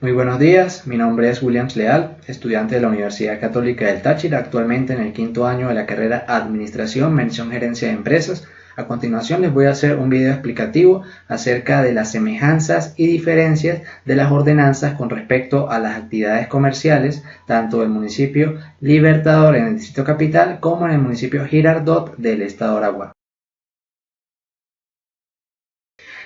Muy buenos días, mi nombre es Williams Leal, estudiante de la Universidad Católica del Táchira, actualmente en el quinto año de la carrera Administración, Mención Gerencia de Empresas. A continuación les voy a hacer un video explicativo acerca de las semejanzas y diferencias de las ordenanzas con respecto a las actividades comerciales, tanto del municipio Libertador en el Distrito Capital como en el municipio Girardot del Estado Aragua.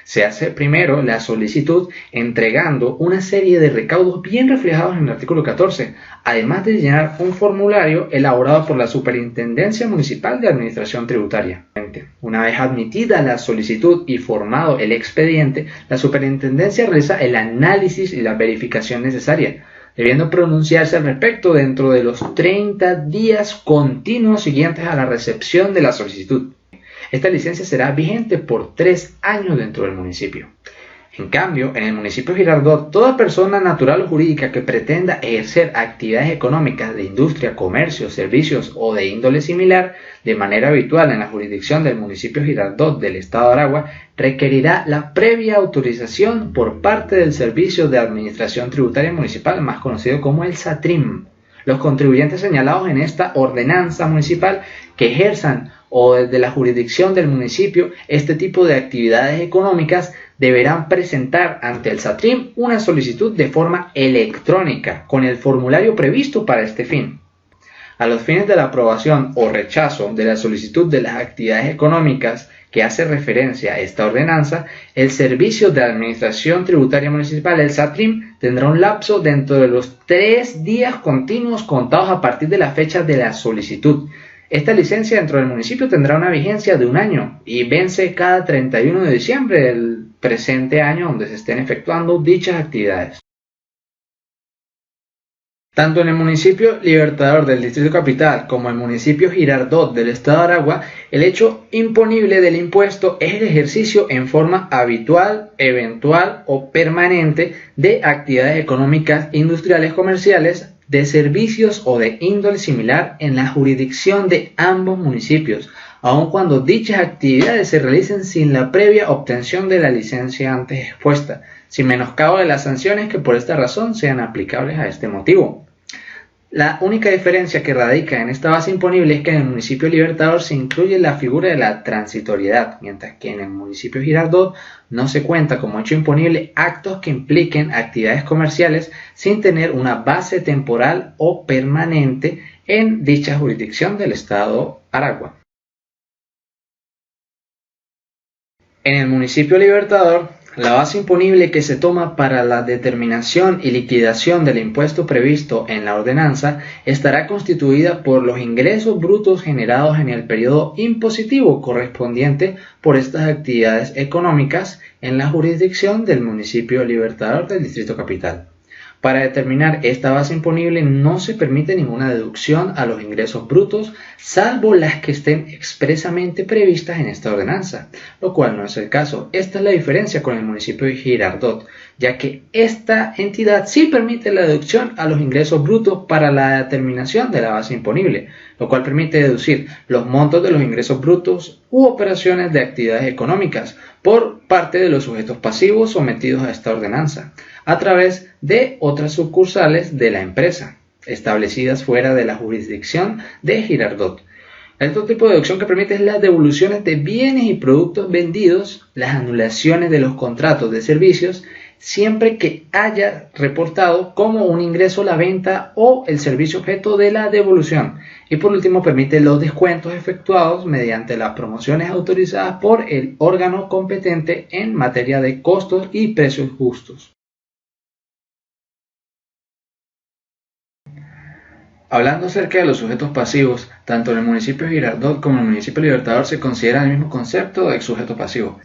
Se hace primero la solicitud entregando una serie de recaudos bien reflejados en el artículo 14, además de llenar un formulario elaborado por la Superintendencia Municipal de Administración Tributaria. Una vez admitida la solicitud y formado el expediente, la Superintendencia realiza el análisis y la verificación necesaria, debiendo pronunciarse al respecto dentro de los 30 días continuos siguientes a la recepción de la solicitud. Esta licencia será vigente por 3 años dentro del municipio. En cambio, en el municipio Girardot, toda persona natural o jurídica que pretenda ejercer actividades económicas de industria, comercio, servicios o de índole similar de manera habitual en la jurisdicción del municipio Girardot del Estado de Aragua requerirá la previa autorización por parte del Servicio de Administración Tributaria Municipal, más conocido como el SATRIM. Los contribuyentes señalados en esta ordenanza municipal que ejerzan o desde la jurisdicción del municipio este tipo de actividades económicas deberán presentar ante el SATRIM una solicitud de forma electrónica con el formulario previsto para este fin. A los fines de la aprobación o rechazo de la solicitud de las actividades económicas que hace referencia a esta ordenanza, el Servicio de Administración Tributaria Municipal, el SATRIM, tendrá un lapso dentro de los 3 días continuos contados a partir de la fecha de la solicitud. Esta licencia dentro del municipio tendrá una vigencia de 1 año y vence cada 31 de diciembre del presente año donde se estén efectuando dichas actividades. Tanto en el municipio Libertador del Distrito Capital como en el municipio Girardot del Estado de Aragua, el hecho imponible del impuesto es el ejercicio en forma habitual, eventual o permanente de actividades económicas, industriales, comerciales, de servicios o de índole similar en la jurisdicción de ambos municipios, aun cuando dichas actividades se realicen sin la previa obtención de la licencia antes expuesta, sin menoscabo de las sanciones que por esta razón sean aplicables a este motivo. La única diferencia que radica en esta base imponible es que en el municipio Libertador se incluye la figura de la transitoriedad, mientras que en el municipio Girardot no se cuenta como hecho imponible actos que impliquen actividades comerciales sin tener una base temporal o permanente en dicha jurisdicción del Estado Aragua. En el municipio Libertador, la base imponible que se toma para la determinación y liquidación del impuesto previsto en la ordenanza estará constituida por los ingresos brutos generados en el periodo impositivo correspondiente por estas actividades económicas en la jurisdicción del municipio Libertador del Distrito Capital. Para determinar esta base imponible no se permite ninguna deducción a los ingresos brutos, salvo las que estén expresamente previstas en esta ordenanza, lo cual no es el caso. Esta es la diferencia con el municipio de Girardot, ya que esta entidad sí permite la deducción a los ingresos brutos para la determinación de la base imponible, lo cual permite deducir los montos de los ingresos brutos u operaciones de actividades económicas por parte de los sujetos pasivos sometidos a esta ordenanza, a través de otras sucursales de la empresa, establecidas fuera de la jurisdicción de Girardot. El otro tipo de deducción que permite es las devoluciones de bienes y productos vendidos, las anulaciones de los contratos de servicios, siempre que haya reportado como un ingreso la venta o el servicio objeto de la devolución. Y por último permite los descuentos efectuados mediante las promociones autorizadas por el órgano competente en materia de costos y precios justos. Hablando acerca de los sujetos pasivos, tanto en el municipio Girardot como en el municipio Libertador se considera el mismo concepto de sujeto pasivo.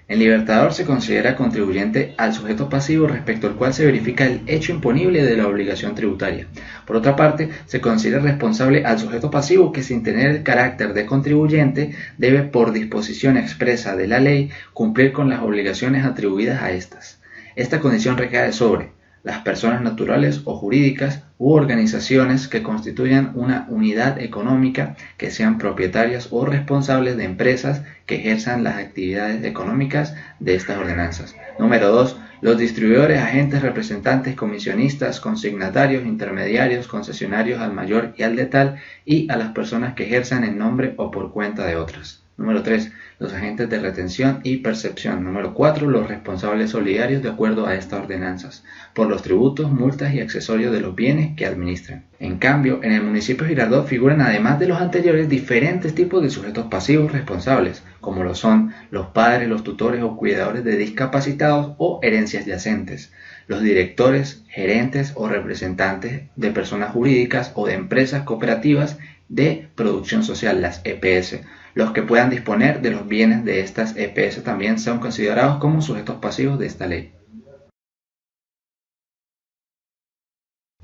En Libertador se considera contribuyente al sujeto pasivo respecto al cual se verifica el hecho imponible de la obligación tributaria. Por otra parte, se considera responsable al sujeto pasivo que sin tener el carácter de contribuyente debe por disposición expresa de la ley cumplir con las obligaciones atribuidas a estas. Esta condición recae sobre las personas naturales o jurídicas u organizaciones que constituyan una unidad económica que sean propietarias o responsables de empresas que ejerzan las actividades económicas de estas ordenanzas. Número 2. Los distribuidores, agentes, representantes, comisionistas, consignatarios, intermediarios, concesionarios al mayor y al letal y a las personas que ejerzan en nombre o por cuenta de otras. Número 3. Los agentes de retención y percepción. Número 4. Los responsables solidarios de acuerdo a estas ordenanzas, por los tributos, multas y accesorios de los bienes que administran. En cambio, en el municipio de Girardot figuran además de los anteriores diferentes tipos de sujetos pasivos responsables, como lo son los padres, los tutores o cuidadores de discapacitados o herencias yacentes, los directores, gerentes o representantes de personas jurídicas o de empresas cooperativas de producción social, las EPS. Los que puedan disponer de los bienes de estas EPS también son considerados como sujetos pasivos de esta ley.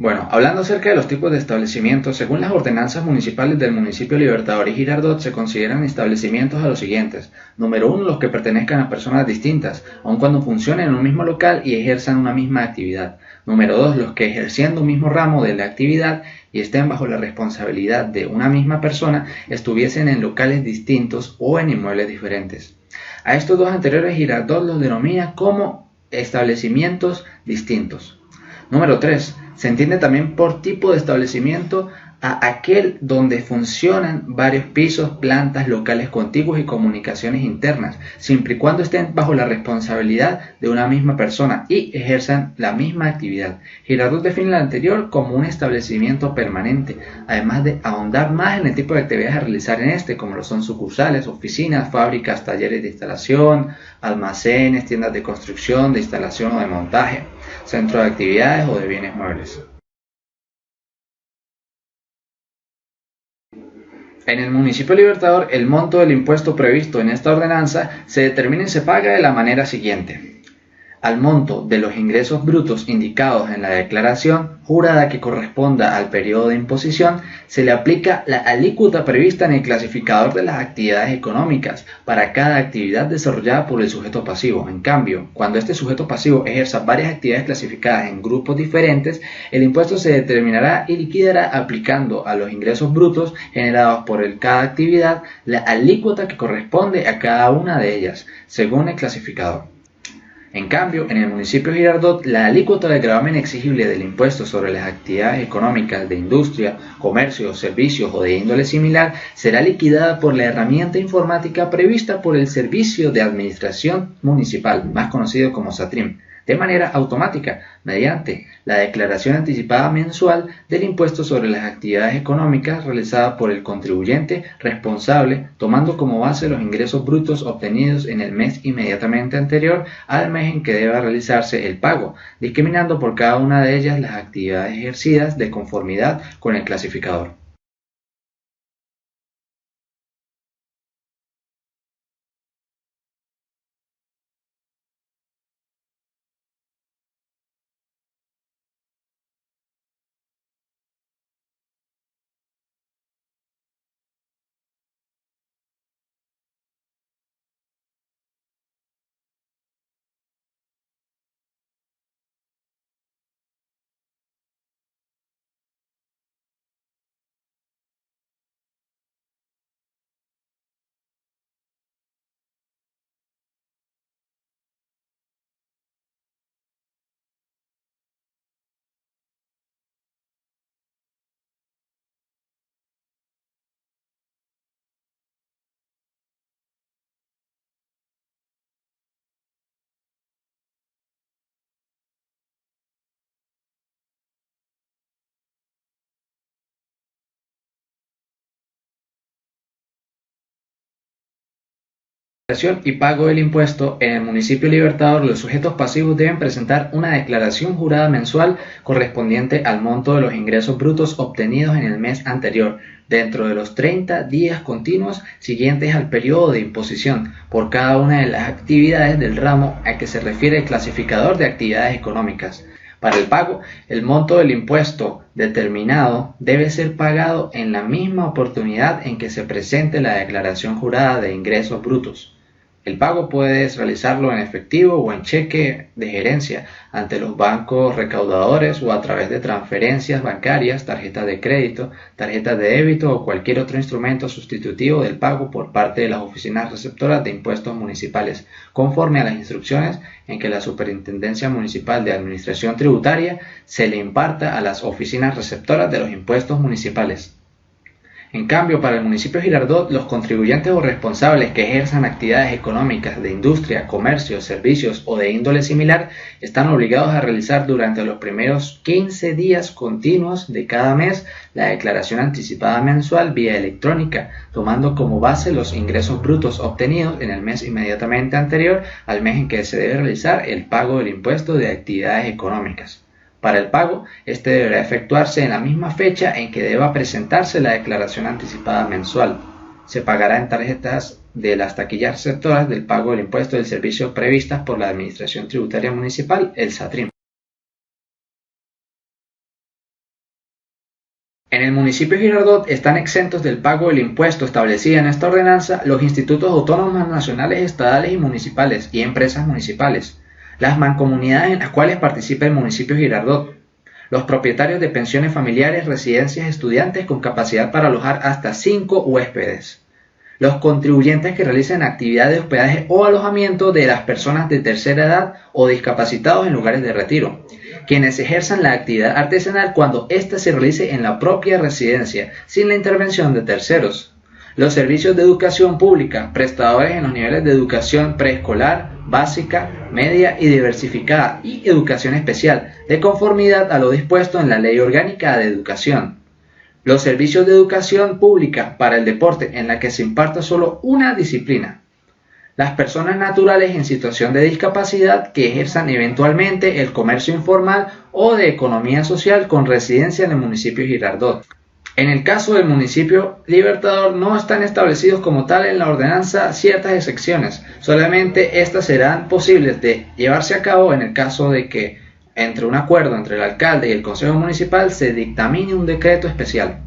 Bueno, hablando acerca de los tipos de establecimientos, según las ordenanzas municipales del municipio Libertador y Girardot, se consideran establecimientos a los siguientes. Número 1, los que pertenezcan a personas distintas, aun cuando funcionen en un mismo local y ejerzan una misma actividad. Número 2, los que ejerciendo un mismo ramo de la actividad y estén bajo la responsabilidad de una misma persona, estuviesen en locales distintos o en inmuebles diferentes. A estos dos anteriores Girardot los denomina como establecimientos distintos. Número 3. Se entiende también por tipo de establecimiento a aquel donde funcionan varios pisos, plantas, locales contiguos y comunicaciones internas, siempre y cuando estén bajo la responsabilidad de una misma persona y ejerzan la misma actividad. Girardot define el anterior como un establecimiento permanente, además de ahondar más en el tipo de actividades a realizar en este, como lo son sucursales, oficinas, fábricas, talleres de instalación, almacenes, tiendas de construcción, de instalación o de montaje, centro de actividades o de bienes muebles. En el municipio Libertador, el monto del impuesto previsto en esta ordenanza se determina y se paga de la manera siguiente. Al monto de los ingresos brutos indicados en la declaración jurada que corresponda al periodo de imposición, se le aplica la alícuota prevista en el clasificador de las actividades económicas para cada actividad desarrollada por el sujeto pasivo. En cambio, cuando este sujeto pasivo ejerza varias actividades clasificadas en grupos diferentes, el impuesto se determinará y liquidará aplicando a los ingresos brutos generados por cada actividad la alícuota que corresponde a cada una de ellas, según el clasificador. En cambio, en el municipio de Girardot, la alícuota de gravamen exigible del impuesto sobre las actividades económicas de industria, comercio, servicios o de índole similar será liquidada por la herramienta informática prevista por el Servicio de Administración Municipal, más conocido como SATRIM, de manera automática, mediante la declaración anticipada mensual del impuesto sobre las actividades económicas realizada por el contribuyente responsable, tomando como base los ingresos brutos obtenidos en el mes inmediatamente anterior al mes en que deba realizarse el pago, discriminando por cada una de ellas las actividades ejercidas de conformidad con el clasificador. Y pago del impuesto. En el municipio Libertador, los sujetos pasivos deben presentar una declaración jurada mensual correspondiente al monto de los ingresos brutos obtenidos en el mes anterior, dentro de los 30 días continuos siguientes al periodo de imposición, por cada una de las actividades del ramo a que se refiere el clasificador de actividades económicas. Para el pago, el monto del impuesto determinado debe ser pagado en la misma oportunidad en que se presente la declaración jurada de ingresos brutos. El pago puedes realizarlo en efectivo o en cheque de gerencia ante los bancos recaudadores o a través de transferencias bancarias, tarjetas de crédito, tarjetas de débito o cualquier otro instrumento sustitutivo del pago por parte de las oficinas receptoras de impuestos municipales, conforme a las instrucciones en que la Superintendencia Municipal de Administración Tributaria se le imparta a las oficinas receptoras de los impuestos municipales. En cambio, para el municipio de Girardot, los contribuyentes o responsables que ejerzan actividades económicas de industria, comercio, servicios o de índole similar están obligados a realizar durante los primeros 15 días continuos de cada mes la declaración anticipada mensual vía electrónica, tomando como base los ingresos brutos obtenidos en el mes inmediatamente anterior al mes en que se debe realizar el pago del impuesto de actividades económicas. Para el pago, este deberá efectuarse en la misma fecha en que deba presentarse la declaración anticipada mensual. Se pagará en tarjetas de las taquillas receptoras del pago del impuesto del servicio previstas por la Administración Tributaria Municipal, el SATRIM. En el municipio de Girardot están exentos del pago del impuesto establecido en esta ordenanza los institutos autónomos nacionales, estadales y municipales y empresas municipales, las mancomunidades en las cuales participa el municipio de Girardot, los propietarios de pensiones familiares, residencias, estudiantes con capacidad para alojar hasta 5 huéspedes, los contribuyentes que realicen actividad de hospedaje o alojamiento de las personas de tercera edad o discapacitados en lugares de retiro, quienes ejerzan la actividad artesanal cuando ésta se realice en la propia residencia, sin la intervención de terceros, los servicios de educación pública, prestadores en los niveles de educación preescolar, básica, media y diversificada y educación especial, de conformidad a lo dispuesto en la Ley Orgánica de Educación. Los servicios de educación pública para el deporte en la que se imparta solo una disciplina. Las personas naturales en situación de discapacidad que ejerzan eventualmente el comercio informal o de economía social con residencia en el municipio de Girardot. En el caso del municipio Libertador no están establecidos como tal en la ordenanza ciertas excepciones, solamente estas serán posibles de llevarse a cabo en el caso de que, entre un acuerdo entre el alcalde y el consejo municipal, se dictamine un decreto especial.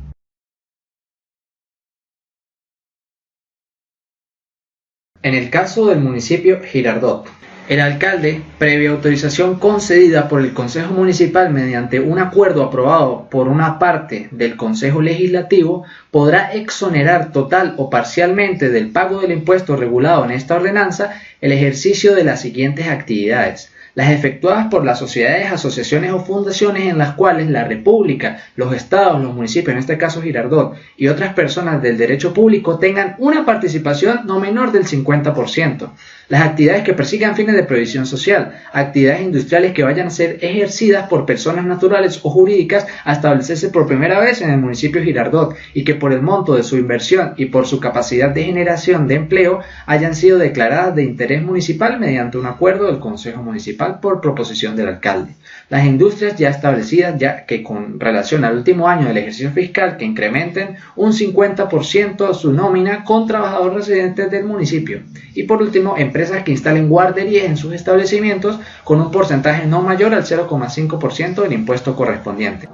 En el caso del municipio Girardot, el alcalde, previa autorización concedida por el Consejo Municipal mediante un acuerdo aprobado por una parte del Consejo Legislativo, podrá exonerar total o parcialmente del pago del impuesto regulado en esta ordenanza el ejercicio de las siguientes actividades: las efectuadas por las sociedades, asociaciones o fundaciones en las cuales la República, los estados, los municipios, en este caso Girardot, y otras personas del derecho público tengan una participación no menor del 50%. Las actividades que persigan fines de previsión social, actividades industriales que vayan a ser ejercidas por personas naturales o jurídicas a establecerse por primera vez en el municipio de Girardot y que por el monto de su inversión y por su capacidad de generación de empleo hayan sido declaradas de interés municipal mediante un acuerdo del Consejo Municipal por proposición del alcalde. Las industrias ya establecidas, ya que con relación al último año del ejercicio fiscal, que incrementen un 50% su nómina con trabajadores residentes del municipio. Y por último, empresas que instalen guarderías en sus establecimientos con un porcentaje no mayor al 0,5% del impuesto correspondiente.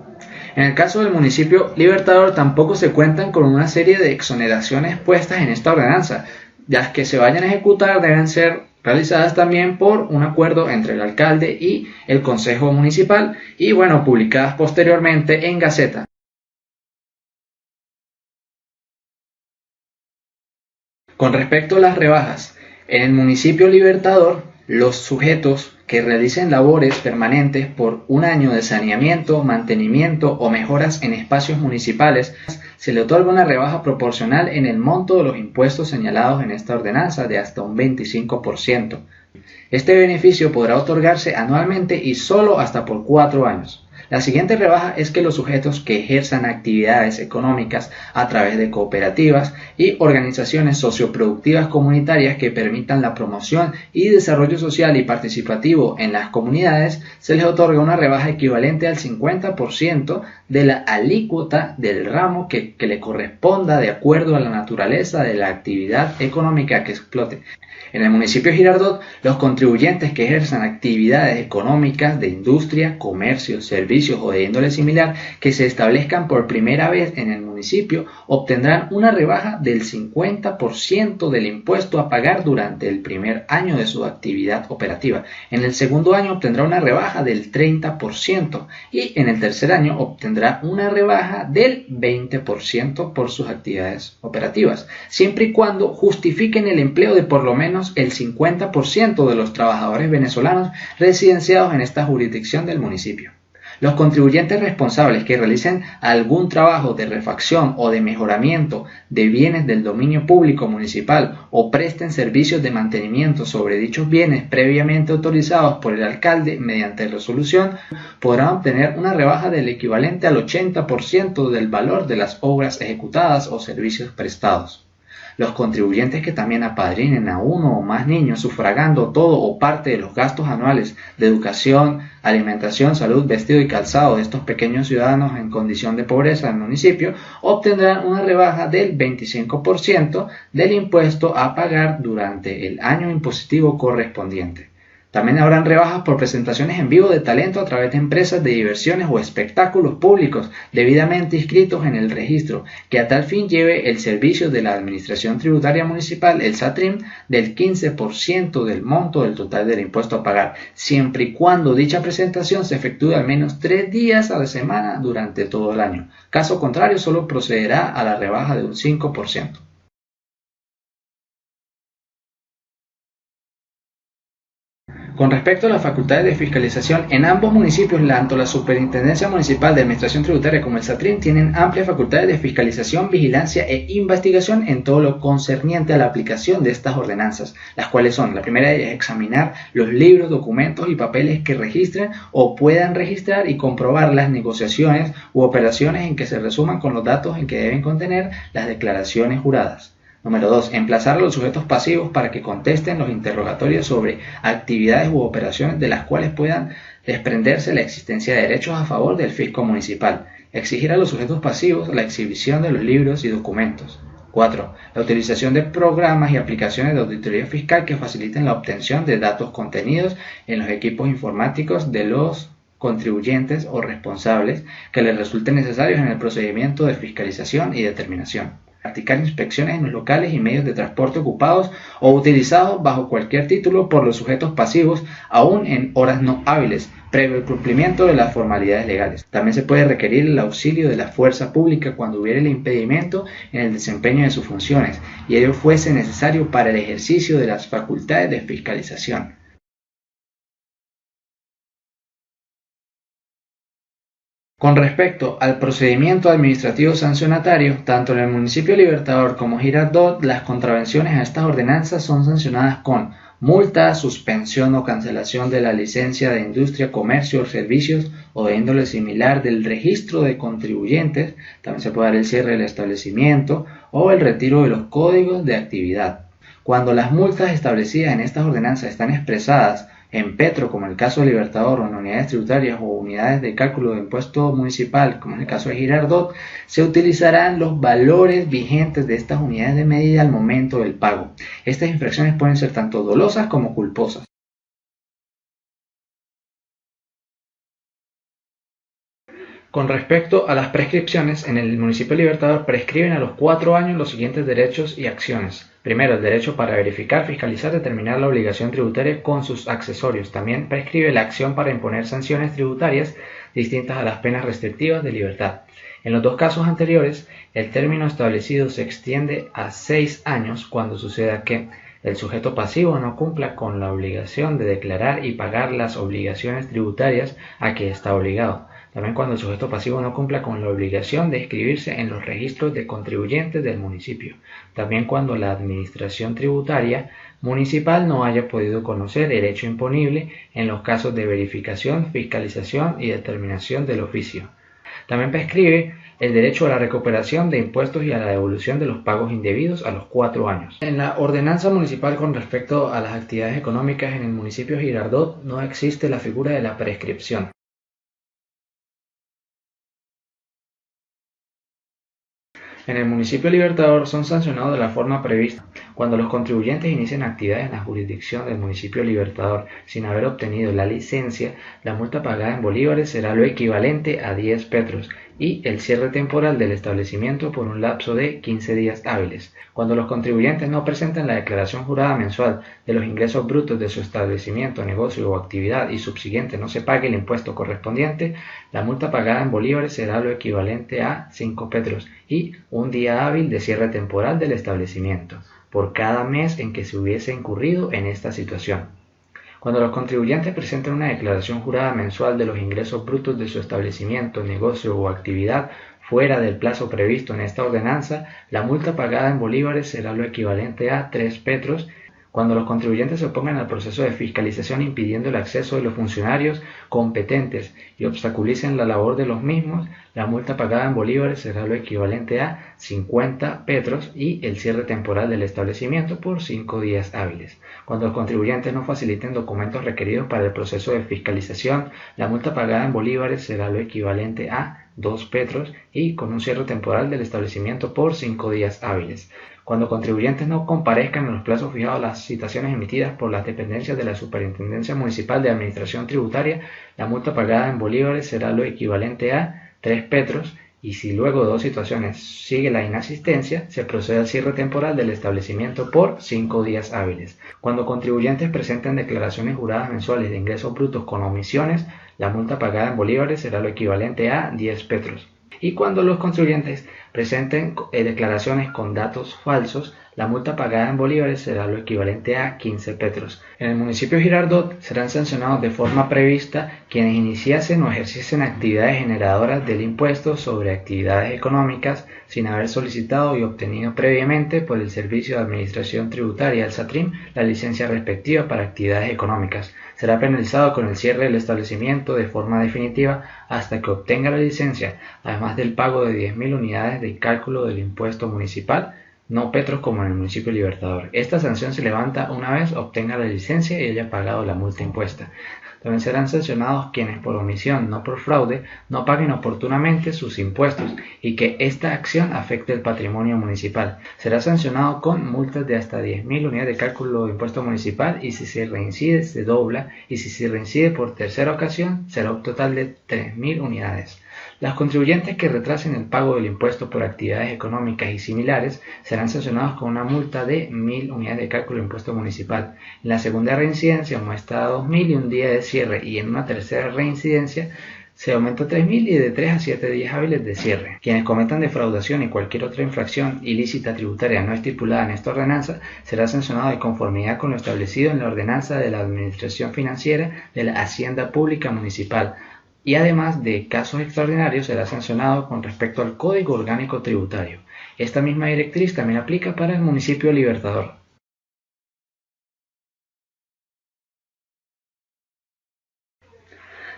En el caso del municipio Libertador tampoco se cuentan con una serie de exoneraciones puestas en esta ordenanza. Las que se vayan a ejecutar deben ser realizadas también por un acuerdo entre el alcalde y el consejo municipal y, publicadas posteriormente en Gaceta. Con respecto a las rebajas, en el municipio Libertador, los sujetos que realicen labores permanentes por un año de saneamiento, mantenimiento o mejoras en espacios municipales, se le otorga una rebaja proporcional en el monto de los impuestos señalados en esta ordenanza de hasta un 25%. Este beneficio podrá otorgarse anualmente y solo hasta por 4 años. La siguiente rebaja es que los sujetos que ejerzan actividades económicas a través de cooperativas y organizaciones socioproductivas comunitarias que permitan la promoción y desarrollo social y participativo en las comunidades, se les otorga una rebaja equivalente al 50% de la alícuota del ramo que le corresponda de acuerdo a la naturaleza de la actividad económica que explote. En el municipio de Girardot, los contribuyentes que ejerzan actividades económicas de industria, comercio, servicios servicios o de índole similar que se establezcan por primera vez en el municipio obtendrán una rebaja del 50% del impuesto a pagar durante el primer año de su actividad operativa. En el segundo año obtendrá una rebaja del 30% y en el tercer año obtendrá una rebaja del 20% por sus actividades operativas, siempre y cuando justifiquen el empleo de por lo menos el 50% de los trabajadores venezolanos residenciados en esta jurisdicción del municipio. Los contribuyentes responsables que realicen algún trabajo de refacción o de mejoramiento de bienes del dominio público municipal o presten servicios de mantenimiento sobre dichos bienes previamente autorizados por el alcalde mediante resolución podrán obtener una rebaja del equivalente al 80% del valor de las obras ejecutadas o servicios prestados. Los contribuyentes que también apadrinen a uno o más niños sufragando todo o parte de los gastos anuales de educación, alimentación, salud, vestido y calzado de estos pequeños ciudadanos en condición de pobreza del municipio obtendrán una rebaja del 25% del impuesto a pagar durante el año impositivo correspondiente. También habrán rebajas por presentaciones en vivo de talento a través de empresas de diversiones o espectáculos públicos debidamente inscritos en el registro, que a tal fin lleve el servicio de la Administración Tributaria Municipal, el SATRIM, del 15% del monto del total del impuesto a pagar, siempre y cuando dicha presentación se efectúe al menos 3 días a la semana durante todo el año. Caso contrario, solo procederá a la rebaja de un 5%. Con respecto a las facultades de fiscalización, en ambos municipios, tanto la Superintendencia Municipal de Administración Tributaria como el SATRIM tienen amplias facultades de fiscalización, vigilancia e investigación en todo lo concerniente a la aplicación de estas ordenanzas, las cuales son: la primera es examinar los libros, documentos y papeles que registren o puedan registrar y comprobar las negociaciones u operaciones en que se resuman con los datos en que deben contener las declaraciones juradas. Número 2. Emplazar a los sujetos pasivos para que contesten los interrogatorios sobre actividades u operaciones de las cuales puedan desprenderse la existencia de derechos a favor del fisco municipal. Exigir a los sujetos pasivos la exhibición de los libros y documentos. 4. La utilización de programas y aplicaciones de auditoría fiscal que faciliten la obtención de datos contenidos en los equipos informáticos de los contribuyentes o responsables que les resulten necesarios en el procedimiento de fiscalización y determinación. Practicar inspecciones en los locales y medios de transporte ocupados o utilizados bajo cualquier título por los sujetos pasivos, aún en horas no hábiles, previo al cumplimiento de las formalidades legales. También se puede requerir el auxilio de la fuerza pública cuando hubiere el impedimento en el desempeño de sus funciones y ello fuese necesario para el ejercicio de las facultades de fiscalización. Con respecto al procedimiento administrativo sancionatario, tanto en el municipio Libertador como Girardot, las contravenciones a estas ordenanzas son sancionadas con multa, suspensión o cancelación de la licencia de industria, comercio, servicios o de índole similar del registro de contribuyentes. También se puede dar el cierre del establecimiento o el retiro de los códigos de actividad. Cuando las multas establecidas en estas ordenanzas están expresadas en petro, como en el caso de Libertador, o en unidades tributarias o unidades de cálculo de impuesto municipal, como en el caso de Girardot, se utilizarán los valores vigentes de estas unidades de medida al momento del pago. Estas infracciones pueden ser tanto dolosas como culposas. Con respecto a las prescripciones, en el municipio Libertador prescriben a los 4 años los siguientes derechos y acciones. Primero, el derecho para verificar, fiscalizar, determinar la obligación tributaria con sus accesorios. También prescribe la acción para imponer sanciones tributarias distintas a las penas restrictivas de libertad. En los dos casos anteriores, el término establecido se extiende a 6 años cuando suceda que el sujeto pasivo no cumpla con la obligación de declarar y pagar las obligaciones tributarias a que está obligado. También cuando el sujeto pasivo no cumpla con la obligación de inscribirse en los registros de contribuyentes del municipio. También cuando la administración tributaria municipal no haya podido conocer el hecho imponible en los casos de verificación, fiscalización y determinación del oficio. También prescribe el derecho a la recuperación de impuestos y a la devolución de los pagos indebidos a los 4 años. En la ordenanza municipal con respecto a las actividades económicas en el municipio Girardot no existe la figura de la prescripción. En el municipio Libertador son sancionados de la forma prevista. Cuando los contribuyentes inicien actividades en la jurisdicción del municipio Libertador sin haber obtenido la licencia, la multa pagada en bolívares será lo equivalente a 10 petros y el cierre temporal del establecimiento por un lapso de 15 días hábiles. Cuando los contribuyentes no presenten la declaración jurada mensual de los ingresos brutos de su establecimiento, negocio o actividad y subsiguiente no se pague el impuesto correspondiente, la multa pagada en bolívares será lo equivalente a 5 petros y un día hábil de cierre temporal del establecimiento, por cada mes en que se hubiese incurrido en esta situación. Cuando los contribuyentes presenten una declaración jurada mensual de los ingresos brutos de su establecimiento, negocio o actividad fuera del plazo previsto en esta ordenanza, la multa pagada en bolívares será lo equivalente a 3 petros. Cuando los contribuyentes se opongan al proceso de fiscalización impidiendo el acceso de los funcionarios competentes y obstaculicen la labor de los mismos, la multa pagada en bolívares será lo equivalente a 50 petros y el cierre temporal del establecimiento por 5 días hábiles. Cuando los contribuyentes no faciliten documentos requeridos para el proceso de fiscalización, la multa pagada en bolívares será lo equivalente a 2 petros y con un cierre temporal del establecimiento por 5 días hábiles. Cuando contribuyentes no comparezcan en los plazos fijados a las citaciones emitidas por las dependencias de la Superintendencia Municipal de Administración Tributaria, la multa pagada en bolívares será lo equivalente a 3 petros y si luego de 2 situaciones sigue la inasistencia, se procede al cierre temporal del establecimiento por 5 días hábiles. Cuando contribuyentes presenten declaraciones juradas mensuales de ingresos brutos con omisiones, la multa pagada en bolívares será lo equivalente a 10 petros. Y cuando los contribuyentes presenten declaraciones con datos falsos, la multa pagada en bolívares será lo equivalente a 15 petros. En el municipio Girardot serán sancionados de forma prevista quienes iniciasen o ejerciesen actividades generadoras del impuesto sobre actividades económicas sin haber solicitado y obtenido previamente por el Servicio de Administración Tributaria, el SATRIM, la licencia respectiva para actividades económicas. Será penalizado con el cierre del establecimiento de forma definitiva hasta que obtenga la licencia, además del pago de 10.000 unidades de cálculo del impuesto municipal, no petros como en el municipio Libertador. Esta sanción se levanta una vez obtenga la licencia y haya pagado la multa impuesta. También serán sancionados quienes por omisión, no por fraude, no paguen oportunamente sus impuestos y que esta acción afecte el patrimonio municipal. Será sancionado con multas de hasta 10.000 unidades de cálculo de impuesto municipal y si se reincide se dobla y si se reincide por tercera ocasión será un total de 3.000 unidades. Los contribuyentes que retrasen el pago del impuesto por actividades económicas y similares serán sancionados con una multa de 1.000 unidades de cálculo de impuesto municipal. En la segunda reincidencia aumenta a 2.000 y un día de cierre, y en una tercera reincidencia se aumenta a 3.000 y de 3 a 7 días hábiles de cierre. Quienes cometan defraudación y cualquier otra infracción ilícita tributaria no estipulada en esta ordenanza será sancionado de conformidad con lo establecido en la ordenanza de la Administración Financiera de la Hacienda Pública Municipal. Y además de casos extraordinarios será sancionado con respecto al Código Orgánico Tributario. Esta misma directriz también aplica para el municipio Libertador.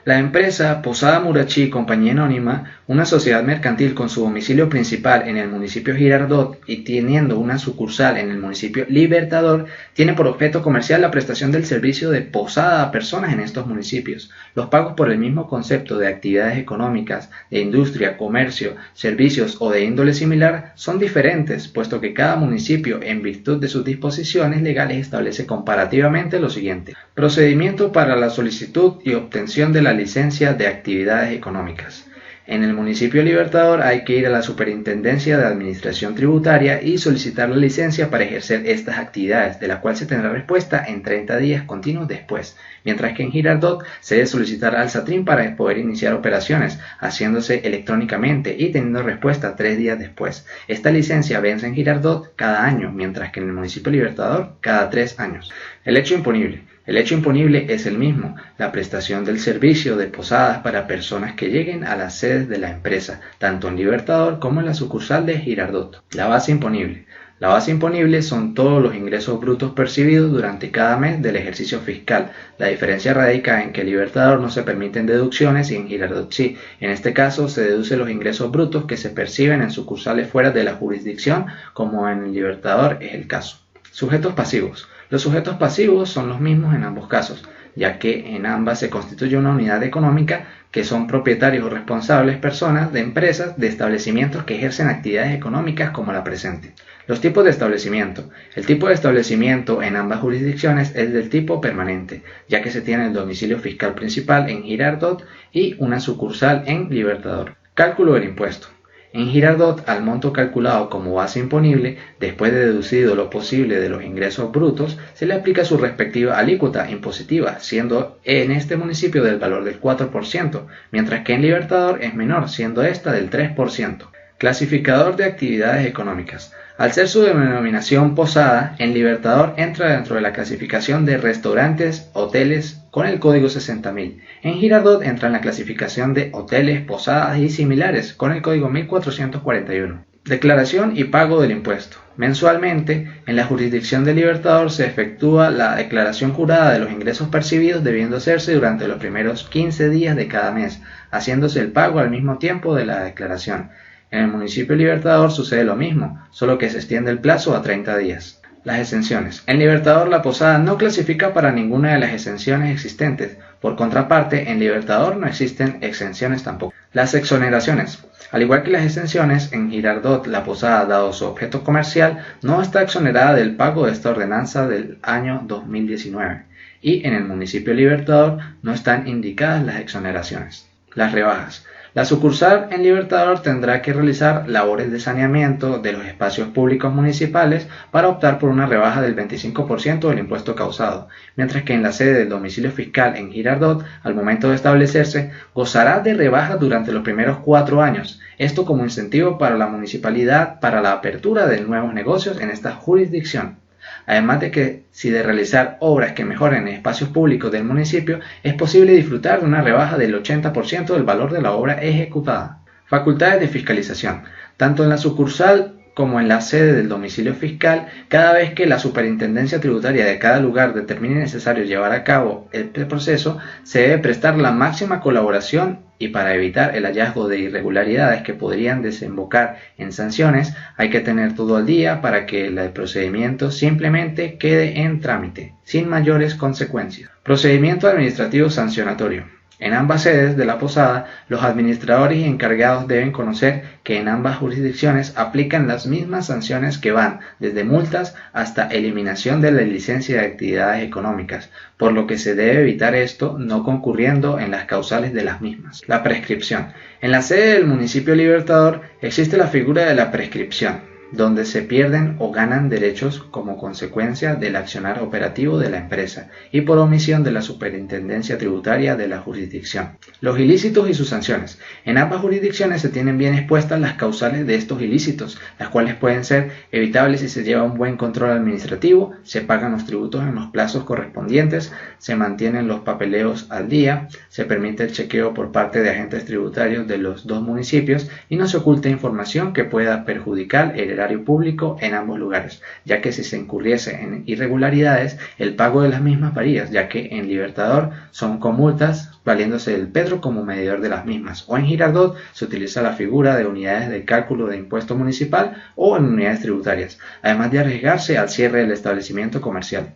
La empresa Posada Murachí Compañía Anónima, una sociedad mercantil con su domicilio principal en el municipio Girardot y teniendo una sucursal en el municipio Libertador, tiene por objeto comercial la prestación del servicio de posada a personas en estos municipios. Los pagos por el mismo concepto de actividades económicas, de industria, comercio, servicios o de índole similar son diferentes, puesto que cada municipio, en virtud de sus disposiciones legales, establece comparativamente lo siguiente. Procedimiento para la solicitud y obtención de la licencia de actividades económicas. En el municipio Libertador hay que ir a la Superintendencia de Administración Tributaria y solicitar la licencia para ejercer estas actividades, de la cual se tendrá respuesta en 30 días continuos después, mientras que en Girardot se debe solicitar al SATRIM para poder iniciar operaciones, haciéndose electrónicamente y teniendo respuesta 3 días después. Esta licencia vence en Girardot cada año, mientras que en el municipio Libertador cada 3 años. El hecho imponible. El hecho imponible es el mismo, la prestación del servicio de posadas para personas que lleguen a las sedes de la empresa, tanto en Libertador como en la sucursal de Girardot. La base imponible. La base imponible son todos los ingresos brutos percibidos durante cada mes del ejercicio fiscal. La diferencia radica en que en Libertador no se permiten deducciones y en Girardot sí. En este caso se deducen los ingresos brutos que se perciben en sucursales fuera de la jurisdicción, como en Libertador es el caso. Sujetos pasivos. Los sujetos pasivos son los mismos en ambos casos. ya que en ambas se constituye una unidad económica que son propietarios o responsables personas de empresas de establecimientos que ejercen actividades económicas como la presente. Los tipos de establecimiento. El tipo de establecimiento en ambas jurisdicciones es del tipo permanente, ya que se tiene el domicilio fiscal principal en Girardot y una sucursal en Libertador. Cálculo del impuesto. En Girardot, al monto calculado como base imponible, después de deducido lo posible de los ingresos brutos, se le aplica su respectiva alícuota impositiva, siendo en este municipio del valor del 4%, mientras que en Libertador es menor, siendo esta del 3%. Clasificador de actividades económicas. Al ser su denominación posada, en Libertador entra dentro de la clasificación de restaurantes, hoteles, con el código 60.000. En Girardot entra en la clasificación de hoteles, posadas y similares, con el código 1441. Declaración y pago del impuesto. Mensualmente, en la jurisdicción de Libertador se efectúa la declaración jurada de los ingresos percibidos, debiendo hacerse durante los primeros 15 días de cada mes, haciéndose el pago al mismo tiempo de la declaración. En el municipio Libertador sucede lo mismo, solo que se extiende el plazo a 30 días. Las exenciones. En Libertador la posada no clasifica para ninguna de las exenciones existentes. Por contraparte, en Libertador no existen exenciones tampoco. Las exoneraciones. Al igual que las exenciones, en Girardot la posada, dado su objeto comercial, no está exonerada del pago de esta ordenanza del año 2019. Y en el municipio Libertador no están indicadas las exoneraciones. Las rebajas. La sucursal en Libertador tendrá que realizar labores de saneamiento de los espacios públicos municipales para optar por una rebaja del 25% del impuesto causado, mientras que en la sede del domicilio fiscal en Girardot, al momento de establecerse, gozará de rebajas durante los primeros 4 años, esto como incentivo para la municipalidad para la apertura de nuevos negocios en esta jurisdicción. Además de que, si de realizar obras que mejoren espacios públicos del municipio, es posible disfrutar de una rebaja del 80% del valor de la obra ejecutada. Facultades de fiscalización. Tanto en la sucursal como en la sede del domicilio fiscal, cada vez que la superintendencia tributaria de cada lugar determine necesario llevar a cabo este proceso, se debe prestar la máxima colaboración y para evitar el hallazgo de irregularidades que podrían desembocar en sanciones, hay que tener todo al día para que el procedimiento simplemente quede en trámite, sin mayores consecuencias. Procedimiento administrativo sancionatorio. En ambas sedes de la posada, los administradores y encargados deben conocer que en ambas jurisdicciones aplican las mismas sanciones que van desde multas hasta eliminación de la licencia de actividades económicas, por lo que se debe evitar esto no concurriendo en las causales de las mismas. La prescripción. En la sede del municipio Libertador existe la figura de la prescripción, donde se pierden o ganan derechos como consecuencia del accionar operativo de la empresa y por omisión de la superintendencia tributaria de la jurisdicción. Los ilícitos y sus sanciones. En ambas jurisdicciones se tienen bien expuestas las causales de estos ilícitos, las cuales pueden ser evitables si se lleva un buen control administrativo, se pagan los tributos en los plazos correspondientes, se mantienen los papeleos al día, se permite el chequeo por parte de agentes tributarios de los dos municipios y no se oculta información que pueda perjudicar el erario público en ambos lugares, ya que si se incurriese en irregularidades, el pago de las mismas varía, ya que en Libertador son con multas, valiéndose del petro como medidor de las mismas, o en Girardot se utiliza la figura de unidades de cálculo de impuesto municipal o en unidades tributarias, además de arriesgarse al cierre del establecimiento comercial.